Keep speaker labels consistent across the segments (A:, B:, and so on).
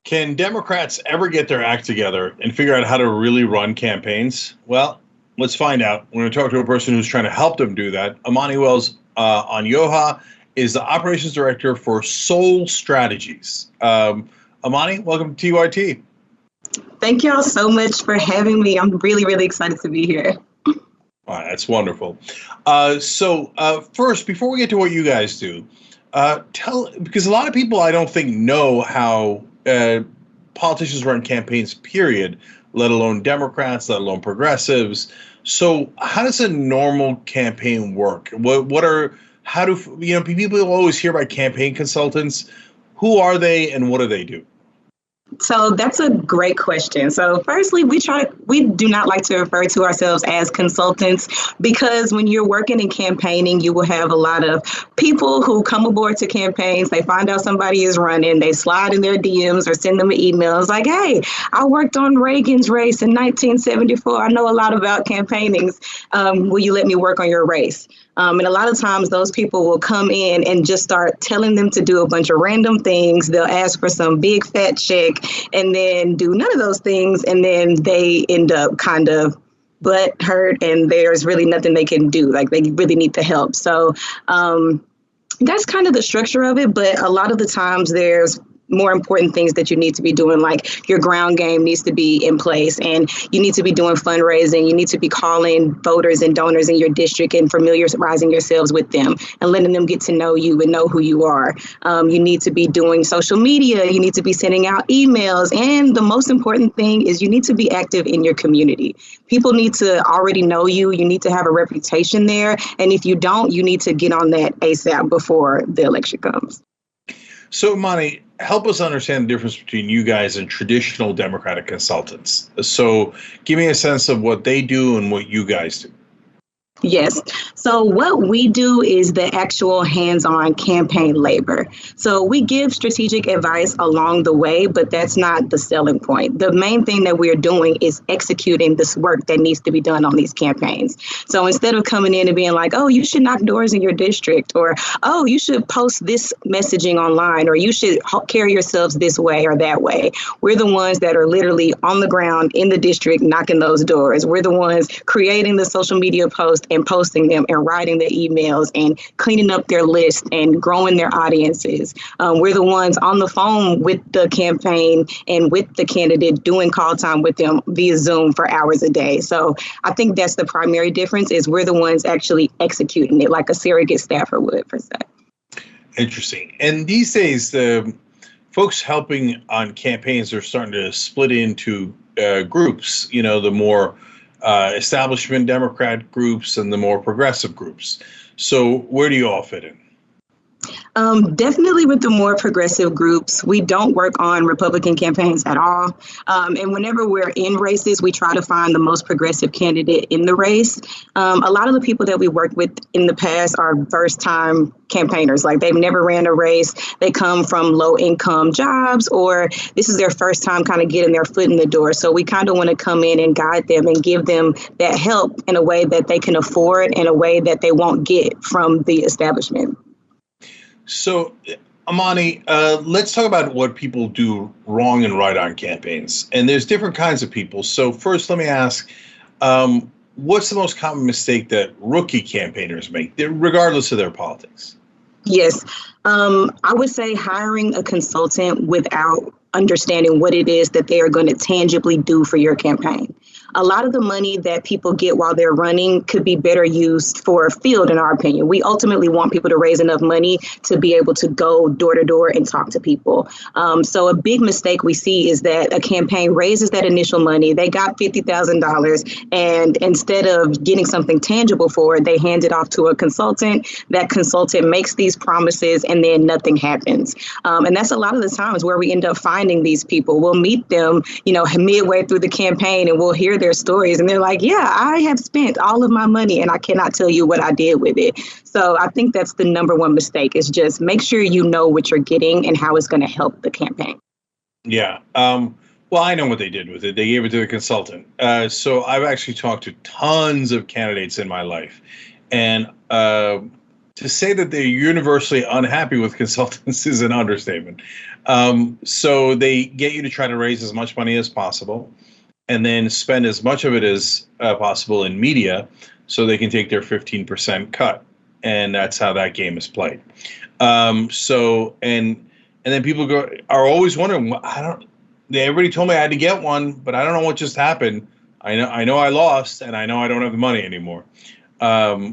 A: Can Democrats ever get their act together and figure out how to really run campaigns? Well, let's find out. We're going to talk to a person who's trying to help them do that. Amani Wells-Onyioha is the operations director for Soul Strategies. Amani, welcome to TYT.
B: Thank y'all so much for having me. I'm really, really excited to be here.
A: All right, that's wonderful. So first, before we get to what you guys do, because a lot of people I don't think know how politicians run campaigns, period, let alone Democrats, let alone progressives. So how does a normal campaign work? People always hear about campaign consultants. Who are they and what do they do?
B: So that's a great question. So firstly, we do not like to refer to ourselves as consultants because when you're working in campaigning, you will have a lot of people who come aboard to campaigns. They find out somebody is running. They slide in their DMs or send them an email. It's like, hey, I worked on Reagan's race in 1974. I know a lot about campaigning. Will you let me work on your race? And a lot of times those people will come in and just start telling them to do a bunch of random things. They'll ask for some big fat check and then do none of those things. And then they end up kind of butt hurt and there's really nothing they can do. Like they really need the help. So that's kind of the structure of it. But a lot of the times there's more important things that you need to be doing, like your ground game needs to be in place and you need to be doing fundraising. You need to be calling voters and donors in your district and familiarizing yourselves with them and letting them get to know you and know who you are. You need to be doing social media. You need to be sending out emails. And the most important thing is you need to be active in your community. People need to already know you. You need to have a reputation there. And if you don't, you need to get on that ASAP before the election comes.
A: So, Amani, help us understand the difference between you guys and traditional Democratic consultants. So give me a sense of what they do and what you guys do.
B: Yes. So what we do is the actual hands-on campaign labor. So we give strategic advice along the way, but that's not the selling point. The main thing that we're doing is executing this work that needs to be done on these campaigns. So instead of coming in and being like, oh, you should knock doors in your district, or, oh, you should post this messaging online, or you should carry yourselves this way or that way. We're the ones that are literally on the ground in the district knocking those doors. We're the ones creating the social media posts and posting them and writing the emails and cleaning up their list and growing their audiences. We're the ones on the phone with the campaign and with the candidate doing call time with them via Zoom for hours a day. So I think that's the primary difference is we're the ones actually executing it like a surrogate staffer would, per se.
A: Interesting. And these days, the folks helping on campaigns are starting to split into groups, the more establishment Democrat groups and the more progressive groups. So where do you all fit in?
B: Definitely with the more progressive groups. We don't work on Republican campaigns at all. And whenever we're in races, we try to find the most progressive candidate in the race. A lot of the people that we worked with in the past are first-time campaigners. Like they've never ran a race. They come from low-income jobs, or this is their first time kind of getting their foot in the door. So we kind of want to come in and guide them and give them that help in a way that they can afford, in a way that they won't get from the establishment.
A: So, Amani, let's talk about what people do wrong and right on campaigns. And there's different kinds of people. So first, let me ask, what's the most common mistake that rookie campaigners make, regardless of their politics?
B: Yes. I would say hiring a consultant without understanding what it is that they are going to tangibly do for your campaign. A lot of the money that people get while they're running could be better used for a field, in our opinion. We ultimately want people to raise enough money to be able to go door to door and talk to people. So a big mistake we see is that a campaign raises that initial money. They got $50,000, and instead of getting something tangible for it, they hand it off to a consultant. That consultant makes these promises, and then nothing happens. And that's a lot of the times where we end up finding these people. We'll meet them, midway through the campaign, and we'll hear their stories, and they're like, yeah, I have spent all of my money and I cannot tell you what I did with it. So I think that's the number one mistake, is just make sure you know what you're getting and how it's going to help the campaign.
A: Yeah. Well, I know what they did with it. They gave it to the consultant. So I've actually talked to tons of candidates in my life. And to say that they're universally unhappy with consultants is an understatement. So they get you to try to raise as much money as possible and then spend as much of it as possible in media so they can take their 15% cut. And that's how that game is played. And then people are always wondering, everybody told me I had to get one, but I don't know what just happened. I know I lost, and I know I don't have the money anymore.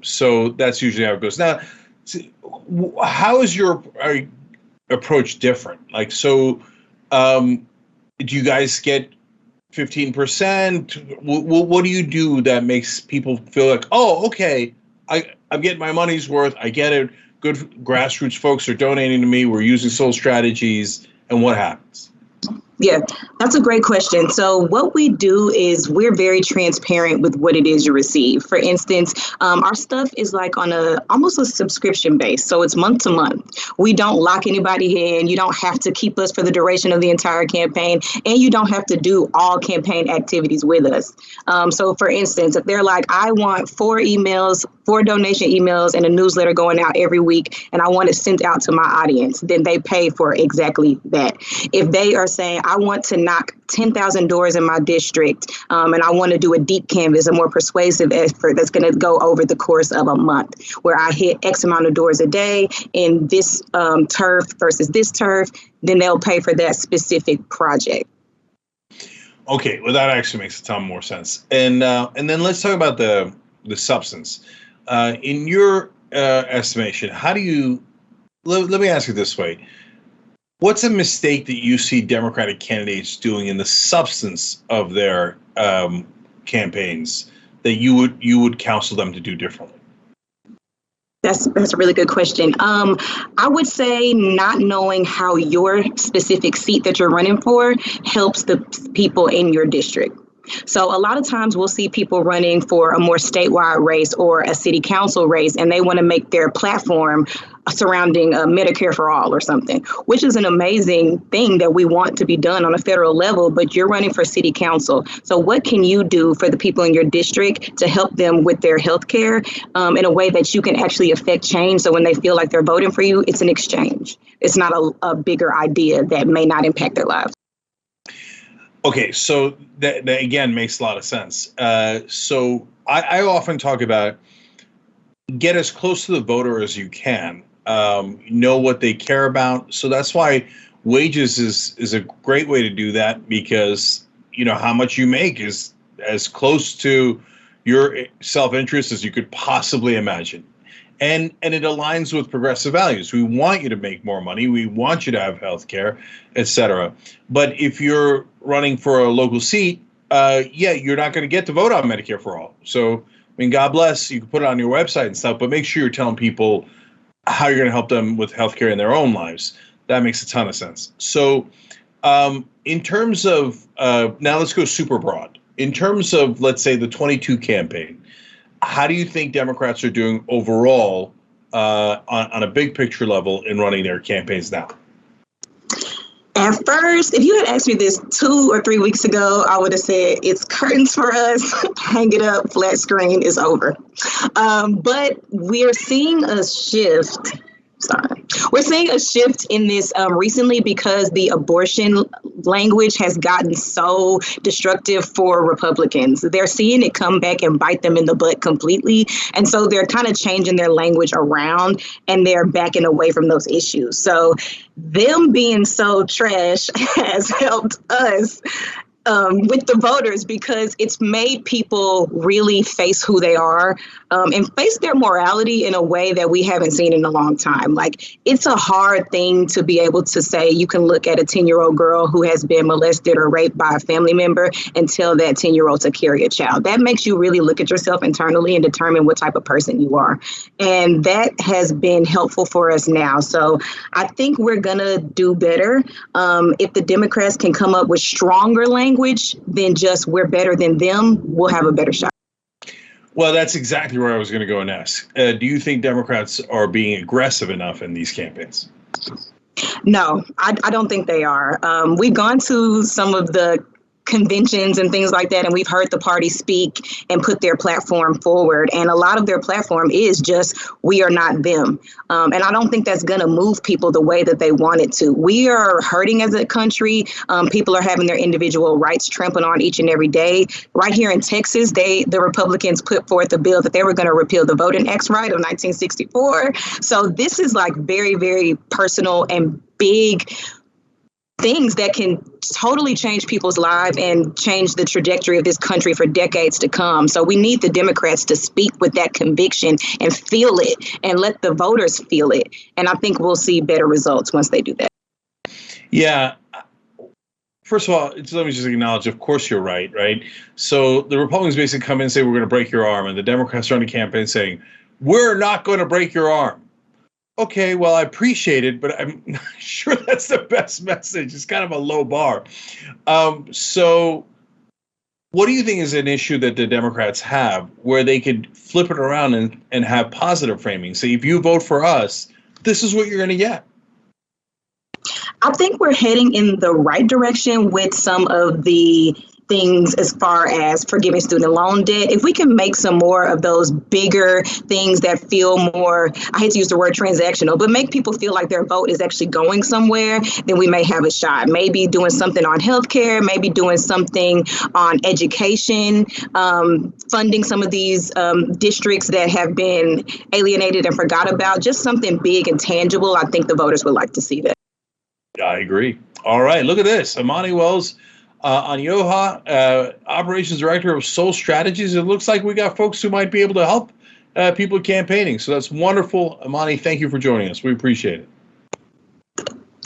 A: So that's usually how it goes. Now, how is your approach different? Like, so do you guys get 15%? What do you do that makes people feel like, oh, okay, I'm getting my money's worth. I get it. Good grassroots folks are donating to me. We're using Soul Strategies. And what happens?
B: Yeah, that's a great question. So what we do is we're very transparent with what it is you receive. For instance, our stuff is like on almost a subscription base. So it's month to month. We don't lock anybody in. You don't have to keep us for the duration of the entire campaign. And you don't have to do all campaign activities with us. So for instance, if they're like, I want 4 donation emails and a newsletter going out every week, and I want it sent out to my audience, then they pay for exactly that. If they are saying, I want to knock 10,000 doors in my district, and I want to do a deep canvas, a more persuasive effort that's going to go over the course of a month, where I hit X amount of doors a day in this turf versus this turf, then they'll pay for that specific project.
A: Okay, well, that actually makes a ton more sense. And then let's talk about the substance. In your estimation, how do you, let me ask you this way. What's a mistake that you see Democratic candidates doing in the substance of their campaigns that you would counsel them to do differently?
B: That's a really good question. I would say not knowing how your specific seat that you're running for helps the people in your district. So a lot of times we'll see people running for a more statewide race or a city council race, and they want to make their platform surrounding Medicare for all or something, which is an amazing thing that we want to be done on a federal level, but you're running for city council. So what can you do for the people in your district to help them with their health care in a way that you can actually affect change? So when they feel like they're voting for you, it's an exchange. It's not a bigger idea that may not impact their lives.
A: Okay, so that again makes a lot of sense. So I often talk about get as close to the voter as you can, know what they care about. So that's why wages is a great way to do that, because how much you make is as close to your self-interest as you could possibly imagine. And it aligns with progressive values. We want you to make more money. We want you to have health care, et cetera. But if you're running for a local seat, you're not going to get to vote on Medicare for all. So, I mean, God bless, you can put it on your website and stuff, but make sure you're telling people how you're going to help them with health care in their own lives. That makes a ton of sense. So in terms of, now let's go super broad. In terms of, let's say, the 22 campaign, how do you think Democrats are doing overall on a big picture level in running their campaigns now?
B: At first, if you had asked me this 2 or 3 weeks ago, I would have said it's curtains for us. Hang it up, flat screen is over. But we're seeing a shift. We're seeing a shift in this recently because the abortion language has gotten so destructive for Republicans. They're seeing it come back and bite them in the butt completely. And so they're kind of changing their language around and they're backing away from those issues. So them being so trash has helped us with the voters, because it's made people really face who they are and face their morality in a way that we haven't seen in a long time. Like, it's a hard thing to be able to say you can look at a 10-year-old girl who has been molested or raped by a family member and tell that 10-year-old to carry a child. That makes you really look at yourself internally and determine what type of person you are. And that has been helpful for us now. So I think we're going to do better if the Democrats can come up with stronger language than just we're better than them. We'll have a better shot.
A: Well, that's exactly where I was going to go next. Do you think Democrats are being aggressive enough in these campaigns?
B: No, I don't think they are. We've gone to some of the conventions and things like that, and we've heard the party speak and put their platform forward, and a lot of their platform is just we are not them, and I don't think that's going to move people the way that they want it to. We are hurting as a country. People are having their individual rights trampled on each and every day. Right here in Texas, the Republicans put forth a bill that they were going to repeal the Voting Acts right of 1964. So this is like very, very personal and big things that can totally change people's lives and change the trajectory of this country for decades to come. So we need the Democrats to speak with that conviction and feel it and let the voters feel it. And I think we'll see better results once they do that.
A: Yeah. First of all, let me just acknowledge, of course you're right, right? So the Republicans basically come in and say, we're going to break your arm. And the Democrats are on the campaign saying, we're not going to break your arm. Okay, well, I appreciate it, but I'm not sure that's the best message. It's kind of a low bar. So what do you think is an issue that the Democrats have where they could flip it around and have positive framing? Say, if you vote for us, this is what you're going to get.
B: I think we're heading in the right direction with some of the things as far as forgiving student loan debt. If we can make some more of those bigger things that feel more, I hate to use the word transactional, but make people feel like their vote is actually going somewhere, then we may have a shot. Maybe doing something on healthcare, maybe doing something on education, funding some of these districts that have been alienated and forgot about, just something big and tangible. I think the voters would like to see that.
A: I agree. All right, look at this. Amani Wells-Onyioha, Operations Director of Soul Strategies. It looks like we got folks who might be able to help people campaigning. So that's wonderful. Amani, thank you for joining us. We appreciate it.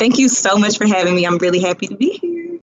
B: Thank you so much for having me. I'm really happy to be here.